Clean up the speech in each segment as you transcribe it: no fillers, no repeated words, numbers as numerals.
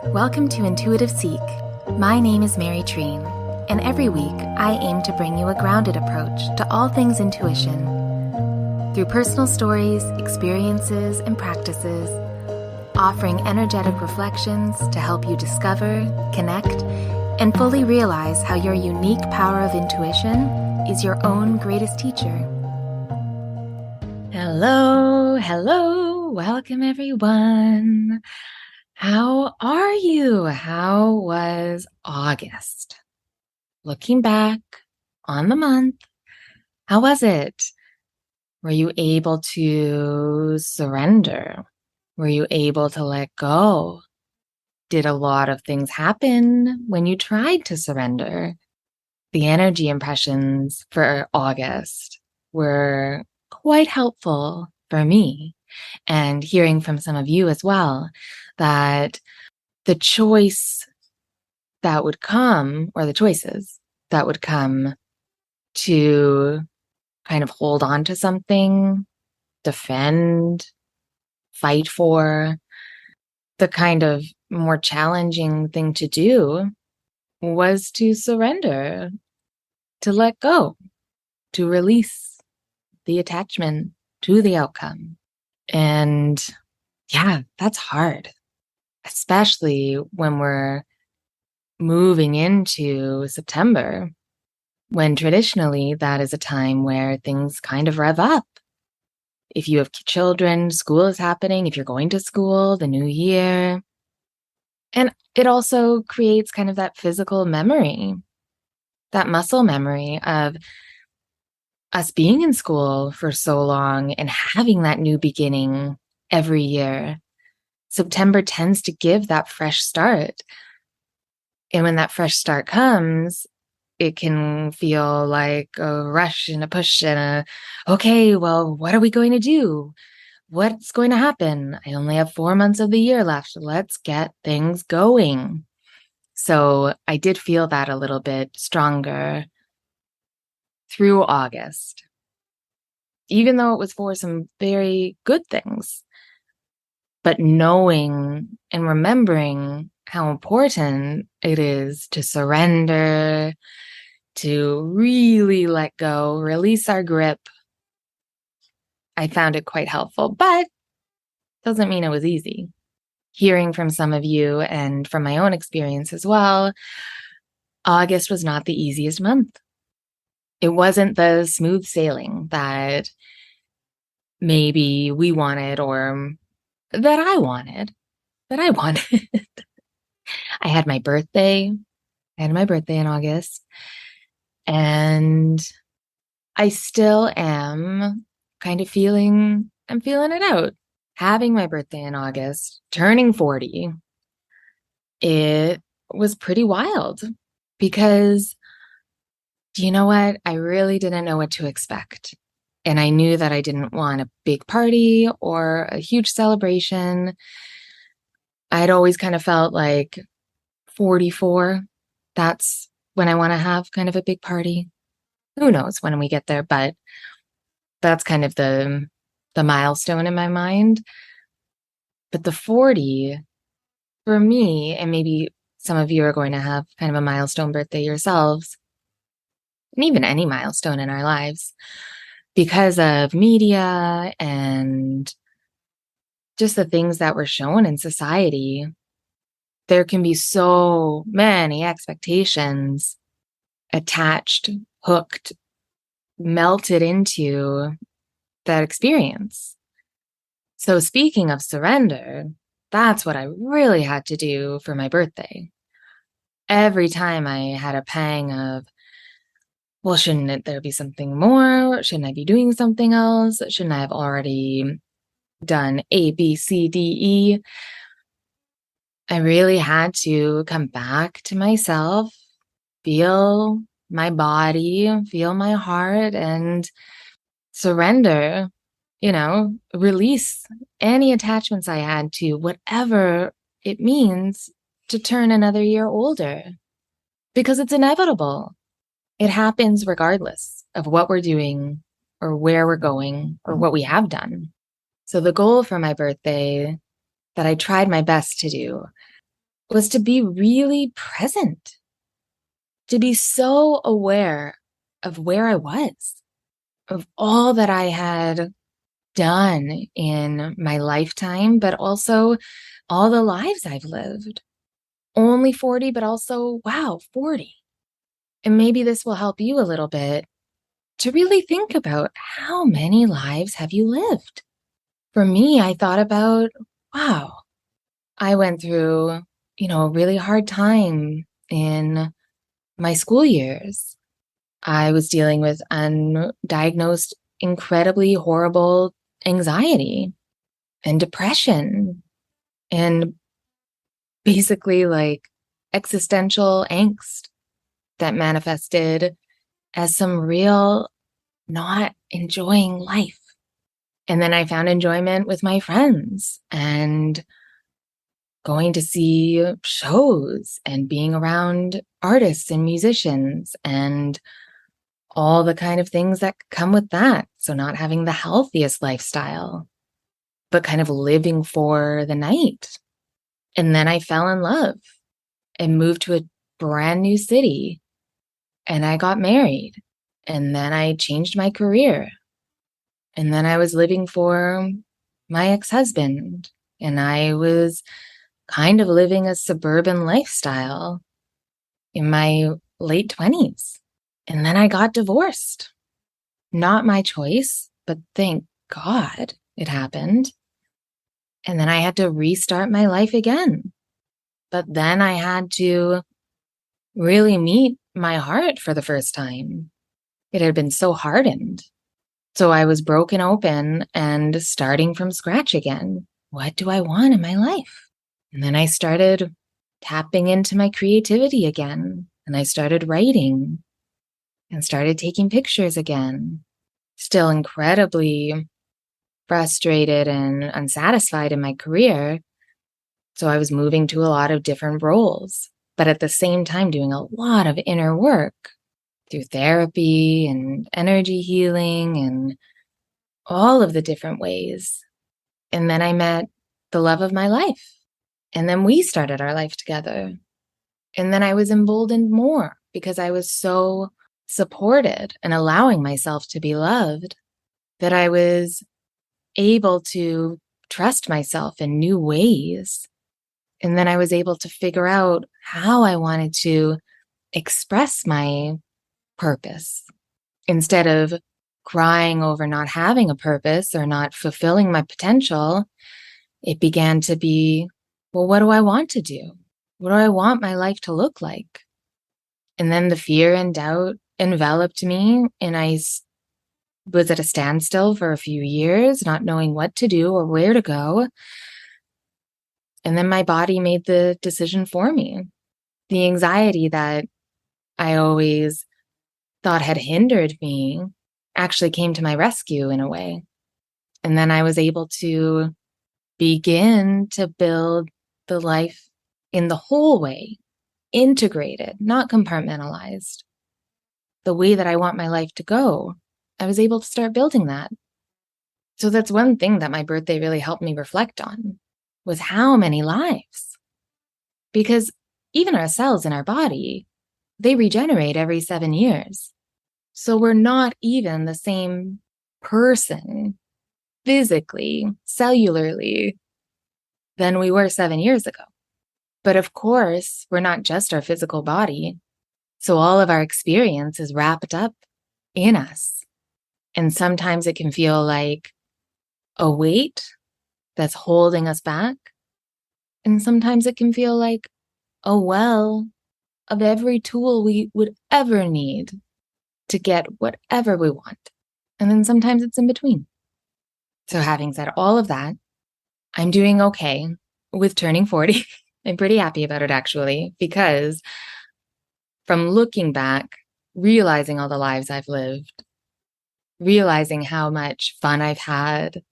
Welcome to Intuitive Seek. My name is Mary Treen, and every week I aim to bring you a grounded approach to all things intuition. Through personal stories, experiences, and practices, offering energetic reflections to help you discover, connect, and fully realize how your unique power of intuition is your own greatest teacher. Hello, welcome everyone. How are you? How was August? Looking back on the month, how was it? Were you able to surrender? Were you able to let go? Did a lot of things happen when you tried to surrender? The energy impressions for August were quite helpful for me, and hearing from some of you as well, that the choice that would come, or the choices that would come to kind of hold on to something, defend, fight for, the kind of more challenging thing to do was to surrender, to let go, to release the attachment to the outcome. And yeah, that's hard, especially when we're moving into September, when traditionally that is a time where things kind of rev up. If you have children, school is happening. If you're going to school, the new year. And it also creates kind of that physical memory, that muscle memory of us being in school for so long and having that new beginning every year. September tends to give that fresh start. And when that fresh start comes, it can feel like a rush and a push and okay, well, what are we going to do? What's going to happen? I only have 4 months of the year left. Let's get things going. So I did feel that a little bit stronger through August, even though it was for some very good things. But knowing and remembering how important it is to surrender, to really let go, release our grip, I found it quite helpful, but doesn't mean it was easy. Hearing from some of you and from my own experience as well, August was not the easiest month. It wasn't the smooth sailing that maybe we wanted, or that I wanted. I had my birthday. I had my birthday in August, and I still am kind of I'm feeling it out. Having my birthday in August, turning 40, it was pretty wild because, do you know what? I really didn't know what to expect. And I knew that I didn't want a big party or a huge celebration. I'd always kind of felt like 44, that's when I want to have kind of a big party. Who knows when we get there, but that's kind of the milestone in my mind. But the 40, for me, and maybe some of you are going to have kind of a milestone birthday yourselves, and even any milestone in our lives, because of media and just the things that were shown in society, there can be so many expectations attached, hooked, melted into that experience. So speaking of surrender, that's what I really had to do for my birthday. Every time I had a pang of, well, shouldn't there be something more? Shouldn't I be doing something else? Shouldn't I have already done A, B, C, D, E? I really had to come back to myself, feel my body, feel my heart, and surrender, release any attachments I had to whatever it means to turn another year older, because it's inevitable. It happens regardless of what we're doing or where we're going or what we have done. So the goal for my birthday that I tried my best to do was to be really present, to be so aware of where I was, of all that I had done in my lifetime, but also all the lives I've lived. Only 40, but also, wow, 40. And maybe this will help you a little bit to really think about how many lives have you lived? For me, I thought about, wow, I went through, a really hard time in my school years. I was dealing with undiagnosed, incredibly horrible anxiety and depression and basically like existential angst that manifested as some real not enjoying life. And then I found enjoyment with my friends and going to see shows and being around artists and musicians and all the kind of things that come with that. So, not having the healthiest lifestyle, but kind of living for the night. And then I fell in love and moved to a brand new city and I got married. And then I changed my career. And then I was living for my ex husband and I was kind of living a suburban lifestyle in my late 20s. And then I got divorced. Not my choice, but thank God it happened. And then I had to restart my life again. But then I had to really meet my heart for the first time. It had been so hardened. So I was broken open and starting from scratch again. What do I want in my life? And then I started tapping into my creativity again. And I started writing and started taking pictures again. Still incredibly frustrated and unsatisfied in my career. So I was moving to a lot of different roles, but at the same time doing a lot of inner work through therapy and energy healing and all of the different ways. And then I met the love of my life. And then we started our life together. And then I was emboldened more because I was so supported and allowing myself to be loved that I was able to trust myself in new ways. And then I was able to figure out how I wanted to express my purpose instead of crying over not having a purpose or not fulfilling my potential. It began to be, well, what do I want to do? What do I want my life to look like? And then the fear and doubt enveloped me, and I was at a standstill for a few years, not knowing what to do or where to go. And then my body made the decision for me. The anxiety that I always thought had hindered me actually came to my rescue in a way. And then I was able to begin to build the life in the whole way, integrated, not compartmentalized. The way that I want my life to go, I was able to start building that. So that's one thing that my birthday really helped me reflect on was how many lives. Because even our cells in our body, they regenerate every 7 years. So we're not even the same person physically, cellularly, than we were 7 years ago. But of course, we're not just our physical body. So all of our experience is wrapped up in us. And sometimes it can feel like a weight that's holding us back. And sometimes it can feel like a well of every tool we would ever need to get whatever we want. And then sometimes it's in between. So having said all of that, I'm doing okay with turning 40. I'm pretty happy about it actually, because from looking back, realizing all the lives I've lived, realizing how much fun I've had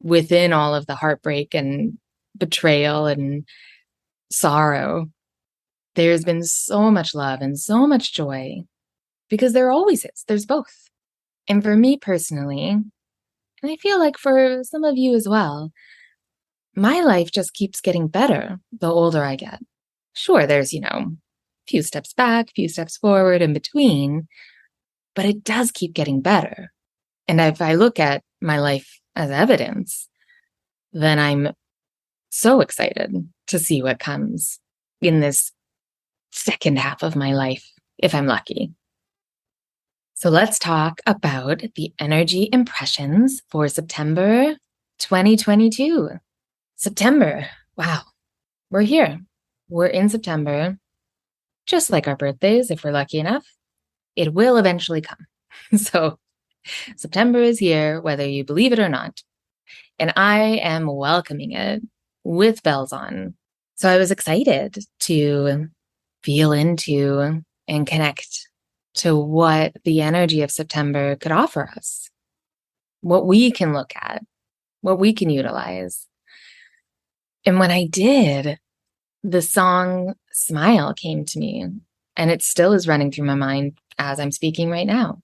within all of the heartbreak and betrayal and sorrow, there's been so much love and so much joy because there always is. There's both. And for me personally, and I feel like for some of you as well, my life just keeps getting better the older I get. Sure, there's, a few steps back, few steps forward in between, but it does keep getting better. And if I look at my life as evidence, then I'm so excited to see what comes in this second half of my life, if I'm lucky. So let's talk about the energy impressions for September 2022. September. Wow. We're here. We're in September, just like our birthdays, if we're lucky enough. It will eventually come. So September is here, whether you believe it or not. And I am welcoming it with bells on. So I was excited to feel into and connect to what the energy of September could offer us, what we can look at, what we can utilize. And when I did, the song Smile came to me, and it still is running through my mind as I'm speaking right now.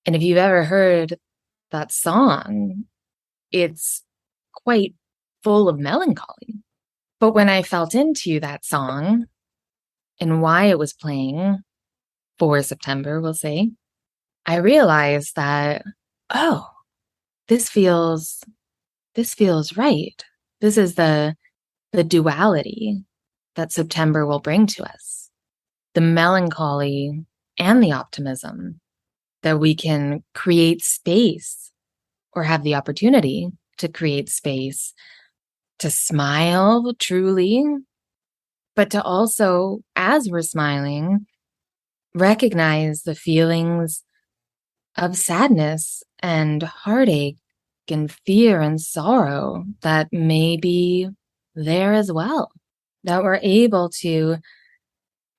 And if you've ever heard that song, it's quite full of melancholy. But when I felt into that song and why it was playing for September, we'll say, I realized that, oh, this feels right. This is the duality that September will bring to us. The melancholy and the optimism that we can create space or have the opportunity to create space to smile truly, but to also, as we're smiling, recognize the feelings of sadness and heartache and fear and sorrow that may be there as well. That we're able to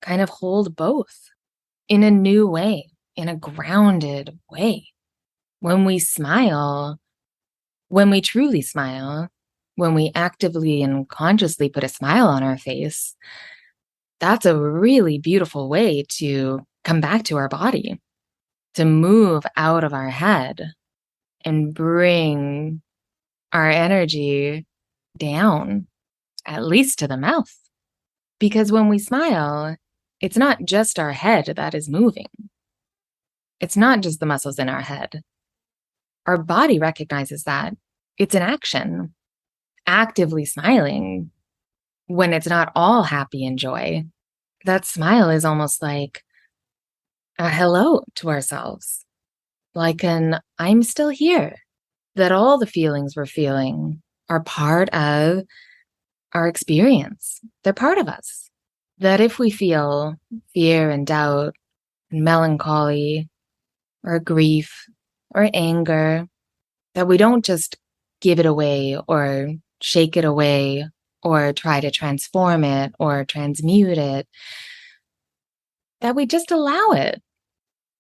kind of hold both in a new way, in a grounded way. When we smile, when we truly smile, when we actively and consciously put a smile on our face, that's a really beautiful way to come back to our body, to move out of our head and bring our energy down, at least to the mouth. Because when we smile, it's not just our head that is moving. It's not just the muscles in our head. Our body recognizes that. It's an action. Actively smiling when it's not all happy and joy. That smile is almost like a hello to ourselves, like an I'm still here, that all the feelings we're feeling are part of our experience. They're part of us. That if we feel fear and doubt and melancholy or grief or anger, that we don't just give it away or shake it away or try to transform it or transmute it, that we just allow it.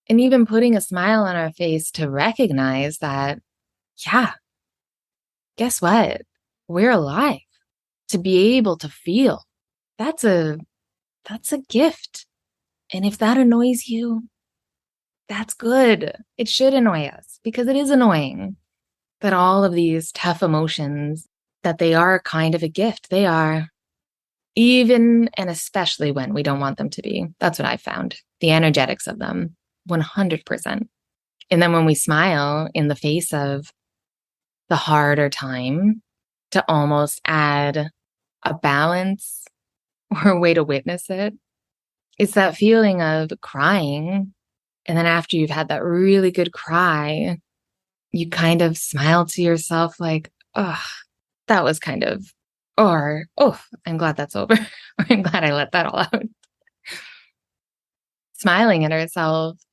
And even putting a smile on our face to recognize that, yeah, guess what? We're alive. To be able to feel, that's a gift. And if that annoys you, that's good. It should annoy us because it is annoying that all of these tough emotions, that they are kind of a gift. They are, even and especially when we don't want them to be. That's what I found. The energetics of them, 100%. And then when we smile in the face of the harder time, to almost add a balance or a way to witness it, it's that feeling of crying. And then after you've had that really good cry, you kind of smile to yourself like, oh, that was kind of, or, oh, I'm glad that's over. Or I'm glad I let that all out. Smiling at ourselves,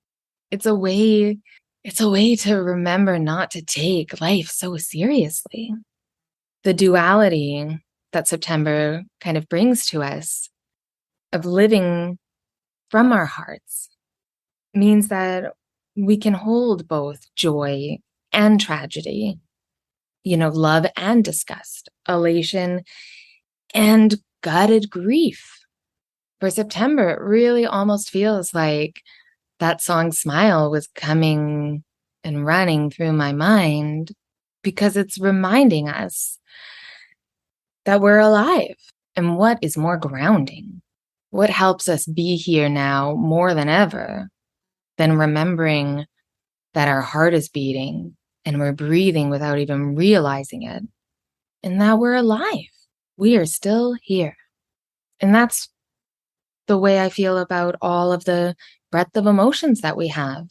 it's a way to remember not to take life so seriously. The duality that September kind of brings to us of living from our hearts means that we can hold both joy and tragedy, love and disgust, elation and gutted grief. For September, it really almost feels like that song Smile was coming and running through my mind because it's reminding us that we're alive. And what is more grounding What helps us be here now more than ever than remembering that our heart is beating and we're breathing without even realizing it, and that we're alive. We are still here. And that's the way I feel about all of the breadth of emotions that we have.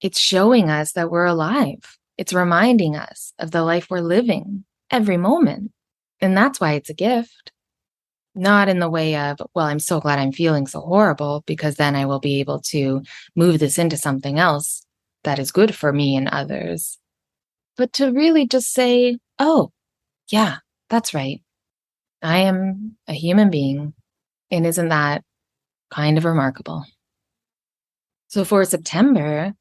It's showing us that we're alive. It's reminding us of the life we're living every moment. And that's why it's a gift. Not in the way of, well, I'm so glad I'm feeling so horrible because then I will be able to move this into something else that is good for me and others. But to really just say, oh, yeah, that's right. I am a human being. And isn't that kind of remarkable? So for September,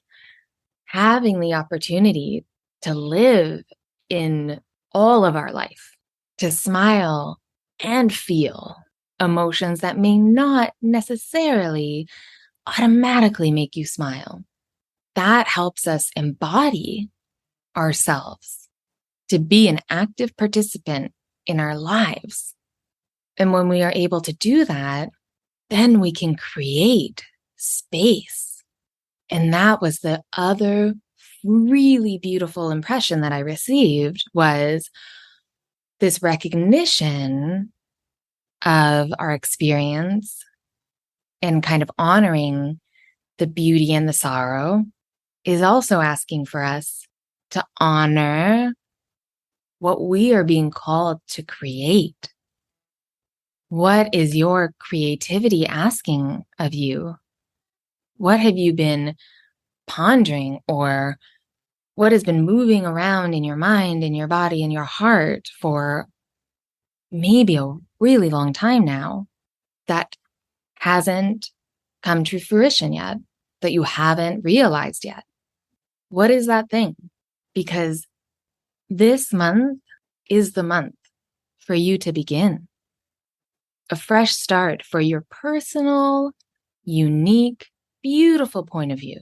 having the opportunity to live in all of our life, to smile and feel emotions that may not necessarily automatically make you smile. That helps us embody ourselves to be an active participant in our lives. And when we are able to do that, then we can create space. And that was the other really beautiful impression that I received, was this recognition of our experience and kind of honoring the beauty and the sorrow is also asking for us to honor what we are being called to create. What is your creativity asking of you? What have you been pondering, or what has been moving around in your mind, in your body, in your heart for maybe a really long time now that hasn't come to fruition yet, that you haven't realized yet? What is that thing? Because this month is the month for you to begin a fresh start for your personal, unique, beautiful point of view.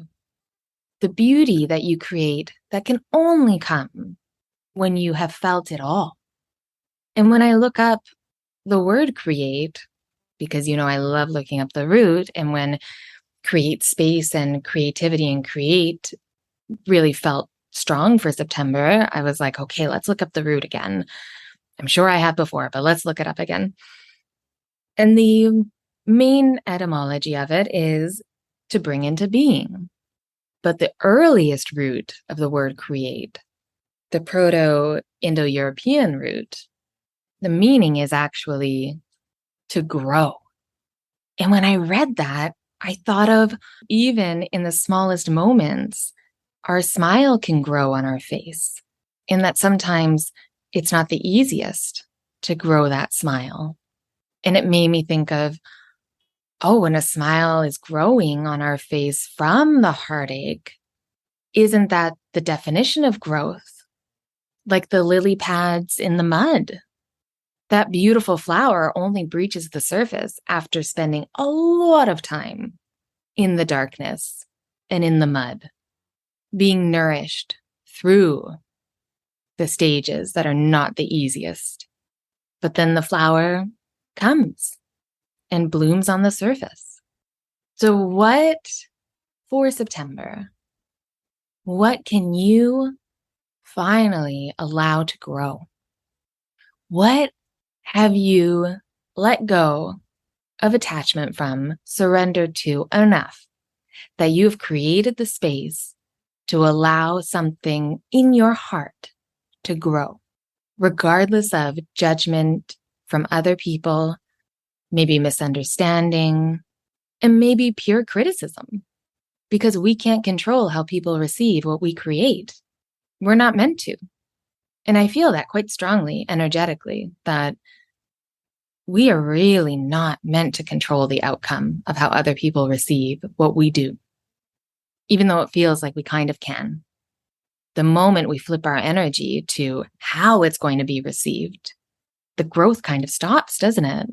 The beauty that you create that can only come when you have felt it all. And when I look up the word create, because I love looking up the root, and when create space and creativity and create really felt strong for September, I was like, okay, let's look up the root again. I'm sure I have before, but let's look it up again. And the main etymology of it is to bring into being. But the earliest root of the word create, the Proto-Indo-European root, the meaning is actually to grow. And when I read that, I thought of, even in the smallest moments, our smile can grow on our face. And that sometimes it's not the easiest to grow that smile. And it made me think of, oh, when a smile is growing on our face from the heartache, isn't that the definition of growth? Like the lily pads in the mud. That beautiful flower only breaches the surface after spending a lot of time in the darkness and in the mud, being nourished through the stages that are not the easiest. But then the flower comes and blooms on the surface. So what, for September, what can you finally allow to grow? What have you let go of attachment from, surrendered to enough that you've created the space to allow something in your heart to grow, regardless of judgment from other people, maybe misunderstanding, and maybe pure criticism, because we can't control how people receive what we create. We're not meant to. And I feel that quite strongly, energetically, that we are really not meant to control the outcome of how other people receive what we do, even though it feels like we kind of can. The moment we flip our energy to how it's going to be received, the growth kind of stops, doesn't it?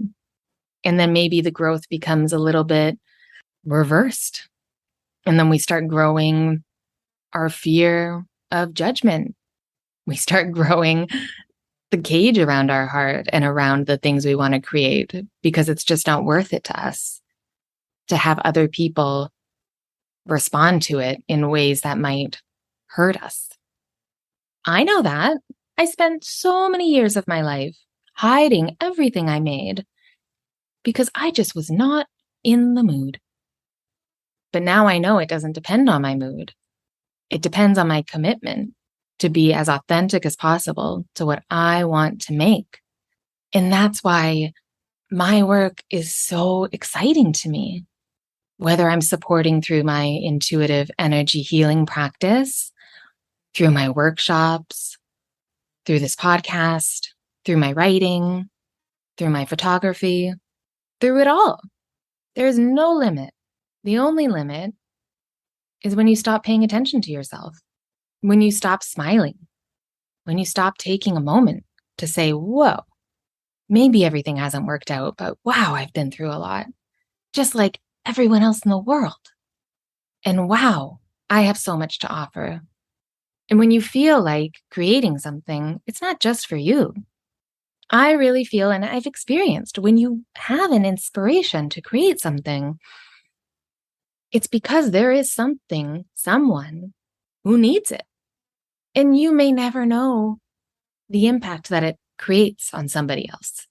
And then maybe the growth becomes a little bit reversed. And then we start growing our fear of judgment. We start growing the cage around our heart and around the things we want to create, because it's just not worth it to us to have other people respond to it in ways that might hurt us. I know that. I spent so many years of my life hiding everything I made because I just was not in the mood. But now I know it doesn't depend on my mood. It depends on my commitment to be as authentic as possible to what I want to make. And that's why my work is so exciting to me. Whether I'm supporting through my intuitive energy healing practice, through my workshops, through this podcast, through my writing, through my photography, through it all. There's no limit. The only limit is when you stop paying attention to yourself, when you stop smiling, when you stop taking a moment to say, whoa, maybe everything hasn't worked out, but wow, I've been through a lot, just like everyone else in the world. And wow, I have so much to offer. And when you feel like creating something, it's not just for you. I really feel, and I've experienced, when you have an inspiration to create something, it's because there is something, someone who needs it. And you may never know the impact that it creates on somebody else.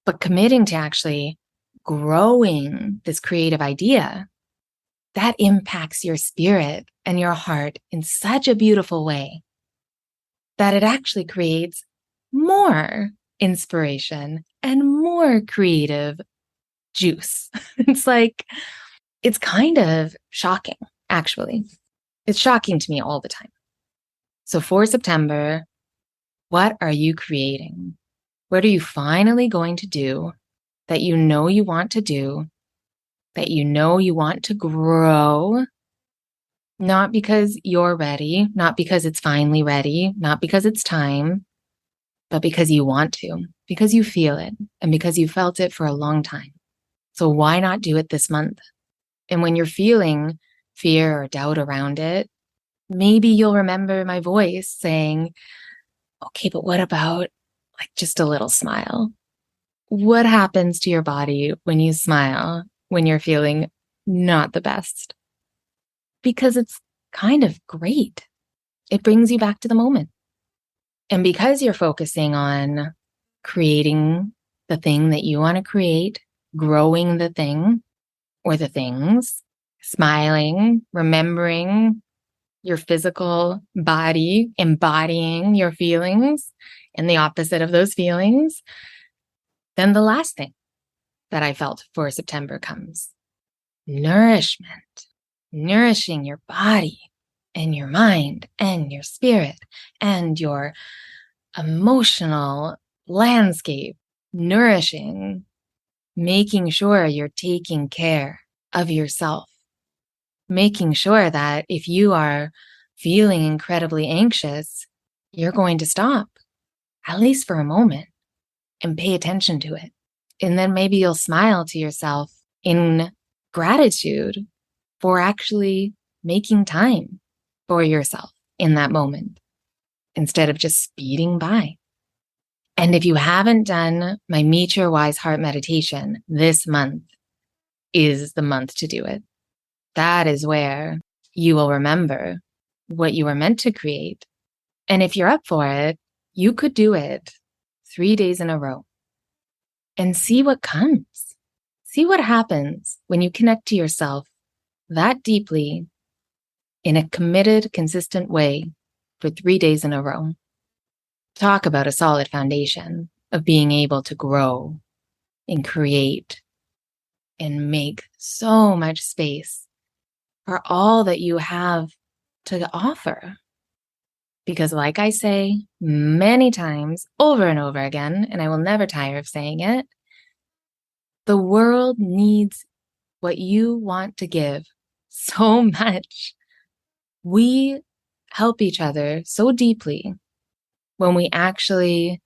But committing to actually growing this creative idea, that impacts your spirit and your heart in such a beautiful way that it actually creates more inspiration and more creative juice. It's kind of shocking, actually. It's shocking to me all the time. So for September, what are you creating? What are you finally going to do that you know you want to do, that you know you want to grow? Not because you're ready, not because it's finally ready, not because it's time, but because you want to, because you feel it, and because you felt it for a long time. So why not do it this month? And when you're feeling fear or doubt around it, maybe you'll remember my voice saying, okay, but what about like just a little smile? What happens to your body when you smile, when you're feeling not the best? Because it's kind of great. It brings you back to the moment. And because you're focusing on creating the thing that you want to create, growing the thing or the things, smiling, remembering your physical body, embodying your feelings and the opposite of those feelings, then the last thing that I felt for September comes. Nourishment, nourishing your body and your mind and your spirit and your emotional landscape, nourishing, making sure you're taking care of yourself, making sure that if you are feeling incredibly anxious, you're going to stop, at least for a moment, and pay attention to it. And then maybe you'll smile to yourself in gratitude for actually making time for yourself in that moment instead of just speeding by. And if you haven't done my Meet Your Wise Heart meditation, this month is the month to do it. That is where you will remember what you were meant to create. And if you're up for it, you could do it 3 days in a row and see what comes. See what happens when you connect to yourself that deeply in a committed, consistent way for 3 days in a row. Talk about a solid foundation of being able to grow and create and make so much space for all that you have to offer. Because like I say many times over and over again, and I will never tire of saying it, the world needs what you want to give so much. We help each other so deeply when we actually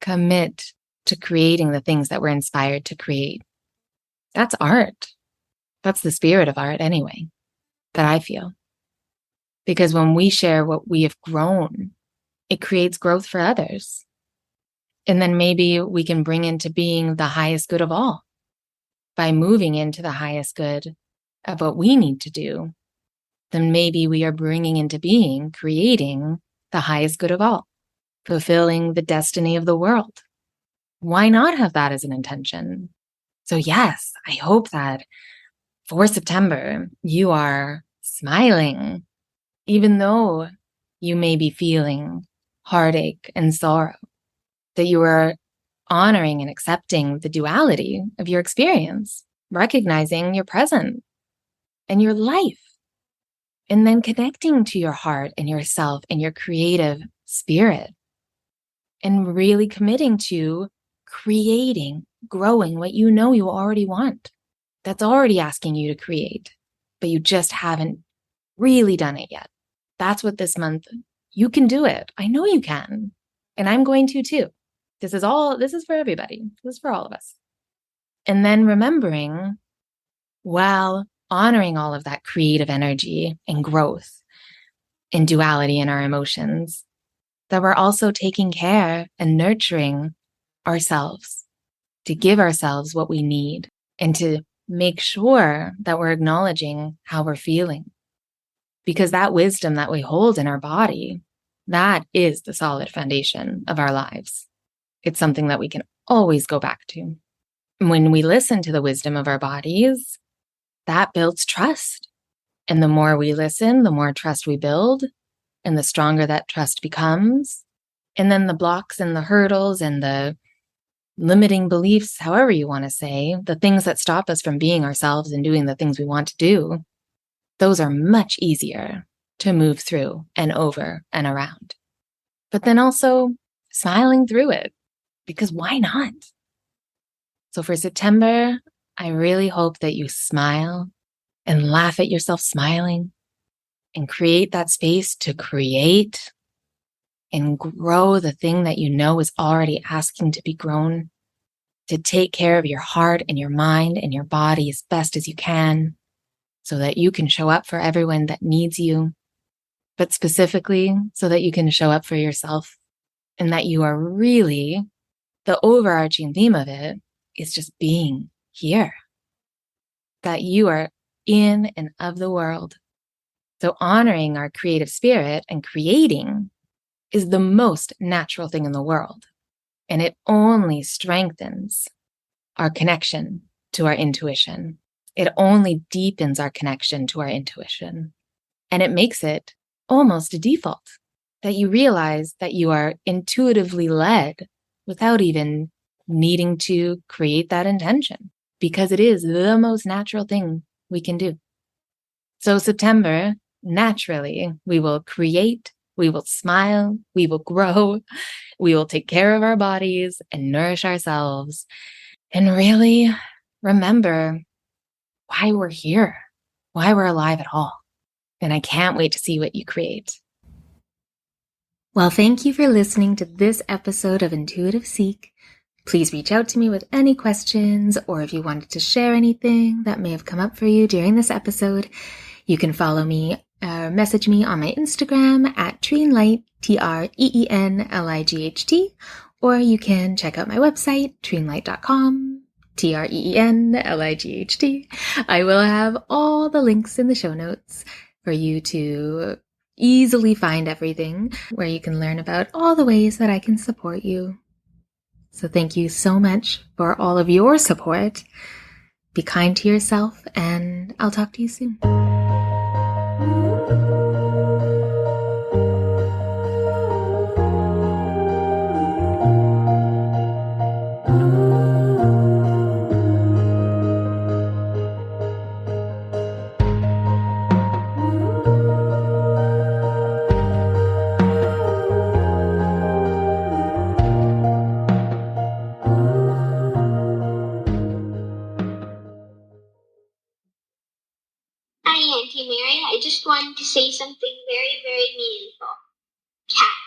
commit to creating the things that we're inspired to create. That's art. That's the spirit of art anyway, that I feel. Because when we share what we have grown it creates growth for others. And then maybe we can bring into being the highest good of all by moving into the highest good of what we need to do. Then maybe we are bringing into being, creating the highest good of all, fulfilling the destiny of the world. Why not have that as an intention? So yes, I hope that for September, you are smiling, even though you may be feeling heartache and sorrow, that you are honoring and accepting the duality of your experience, recognizing your present and your life, and then connecting to your heart and yourself and your creative spirit, and really committing to creating, growing what you know you already want. That's already asking you to create, but you just haven't really done it yet. That's what this month, you can do it. I know you can. And I'm going to too. This is for everybody. This is for all of us. And then remembering, while honoring all of that creative energy and growth and duality in our emotions, that we're also taking care and nurturing ourselves to give ourselves what we need and to make sure that we're acknowledging how we're feeling. Because that wisdom that we hold in our body, that is the solid foundation of our lives. It's something that we can always go back to. When we listen to the wisdom of our bodies, that builds trust. And the more we listen, the more trust we build, and the stronger that trust becomes. And then the blocks and the hurdles and the limiting beliefs, however you want to say, the things that stop us from being ourselves and doing the things we want to do, those are much easier to move through and over and around. But then also smiling through it, because why not? So for September, I really hope that you smile and laugh at yourself smiling and create that space to create and grow the thing that you know is already asking to be grown, to take care of your heart and your mind and your body as best as you can so that you can show up for everyone that needs you, but specifically so that you can show up for yourself, and that you are really, the overarching theme of it is just being here, that you are in and of the world. So honoring our creative spirit and creating is the most natural thing in the world. And it only strengthens our connection to our intuition. It only deepens our connection to our intuition. And it makes it almost a default that you realize that you are intuitively led without even needing to create that intention, because it is the most natural thing we can do. So September, naturally, we will create, we will smile, we will grow, we will take care of our bodies and nourish ourselves, and really remember why we're here, why we're alive at all. And I can't wait to see what you create. Well, thank you for listening to this episode of Intuitive Seek. Please reach out to me with any questions, or if you wanted to share anything that may have come up for you during this episode, you can follow me or message me on my Instagram at Treenlight, TREENLIGHT, or you can check out my website, treenlight.com, TREENLIGHT. I will have all the links in the show notes for you to easily find everything, where you can learn about all the ways that I can support you. So thank you so much for all of your support. Be kind to yourself, and I'll talk to you soon. Hi, Auntie Mary. I just wanted to say something very, very meaningful. Cat.